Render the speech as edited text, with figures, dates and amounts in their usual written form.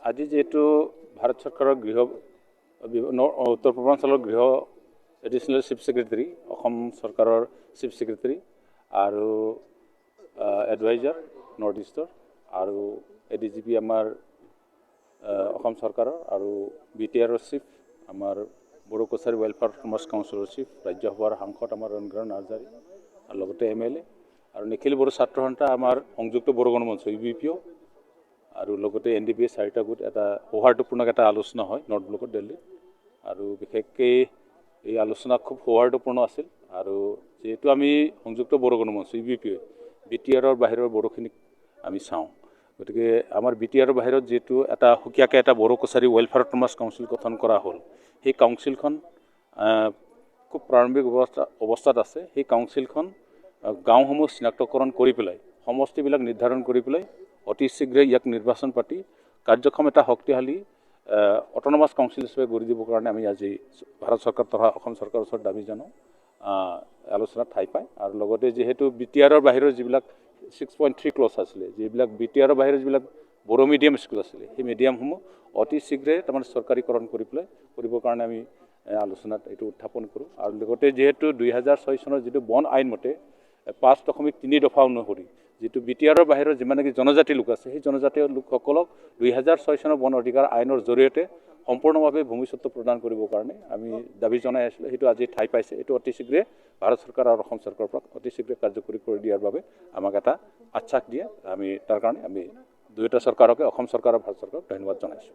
আজি যেহেতু ভাৰত চৰকাৰৰ গৃহ উত্তৰ পূৰ্বাঞ্চলৰ গৃহ এডিশনেল চিফ সেক্ৰেটাৰি চৰকাৰৰ চিফ সেক্ৰেটাৰি আৰু এডভাইজাৰ নৰ্থ ইষ্টৰ আৰু এডিজিপি আমাৰ চৰকাৰৰ আৰু বিটিআৰৰ চিফ আমাৰ বড়ো কছাৰী ৱেলফেয়াৰ ফাৰ্মাৰ্ছ কাউন্সিলৰ চিফ ৰাজ্যসভাৰ সাংসদ আমাৰ ৰণগ্ৰহণ নাৰ্জাৰী আৰু লগতে MLA আৰু নিখিল বড়ো ছাত্ৰ সন্থা আমাৰ সংযুক্ত বড়ো গণমঞ্চ UBPO আৰু লগতে NDP 4টা গোট এটা সৌহাৰ্দ্যপূৰ্ণ এটা আলোচনা হয় নৰ্থ ব্লকত দিল্লীত আৰু বিশেষকৈ এই আলোচনা খুব সৌহাৰ্দ্যপূৰ্ণ আছিল আৰু যেহেতু আমি সংযুক্ত বড়ো গণমঞ্চ UBPO বিটিআৰৰ বাহিৰৰ বড়োখিনিক আমি চাওঁ গতিকে আমাৰ বিটিআৰৰ বাহিৰত যেহেতু এটা সুকীয়াকৈ এটা Boro Kachari welfare farmers council গঠন কৰা হ'ল সেই কাউন্সিলখন খুব প্ৰাৰম্ভিক অৱস্থাত আছে সেই কাউন্সিলখন গাঁওসমূহ চিনাক্তকৰণ কৰি পেলাই সমষ্টিবিলাক নিৰ্ধাৰণ কৰি পেলাই অতি শীঘ্ৰে ইয়াক নিৰ্বাচন পাতি কাৰ্যক্ষম এটা শক্তিশালী অট'নমাছ কাউন্সিল হিচাপে গঢ়ি দিবৰ কাৰণে আমি আজি ভাৰত চৰকাৰ তথা অসম চৰকাৰৰ ওচৰত দাবী জনাওঁ আলোচনাত ঠাই পায় আৰু লগতে যেহেতু বিটিআৰৰ বাহিৰৰ যিবিলাক 6.3 ক্লজ আছিলে যিবিলাক বিটিআৰৰ বাহিৰৰ যিবিলাক বড়ো মিডিয়াম স্কুল আছিলে সেই মিডিয়ামসমূহ অতি শীঘ্ৰে তাৰমানে চৰকাৰীকৰণ কৰি পেলাই কৰিবৰ কাৰণে আমি আলোচনাত এইটো উত্থাপন কৰোঁ আৰু লগতে যেহেতু 2006 চনৰ যিটো বন আইন মতে 5.3 দফা অনুসৰি যিটো বিটিআৰৰ বাহিৰৰ যিমান নেকি জনজাতি লোক আছে সেই জনজাতীয় লোকসকলক 2006 চনৰ বন অধিকাৰ আইনৰ জৰিয়তে সম্পূৰ্ণভাৱে ভূমিস্বত্ব প্ৰদান কৰিবৰ কাৰণে আমি দাবী জনাই আছিলোঁ সেইটো আজি ঠাই পাইছে এইটো অতি শীঘ্ৰে ভাৰত চৰকাৰ আৰু অসম চৰকাৰৰ পৰা অতি শীঘ্ৰে কাৰ্যকৰী কৰি দিয়াৰ বাবে আমাক এটা আশ্বাস দিয়ে আমি তাৰ কাৰণে আমি দুয়োটা চৰকাৰকে অসম চৰকাৰ আৰু ভাৰত চৰকাৰক ধন্যবাদ জনাইছোঁ।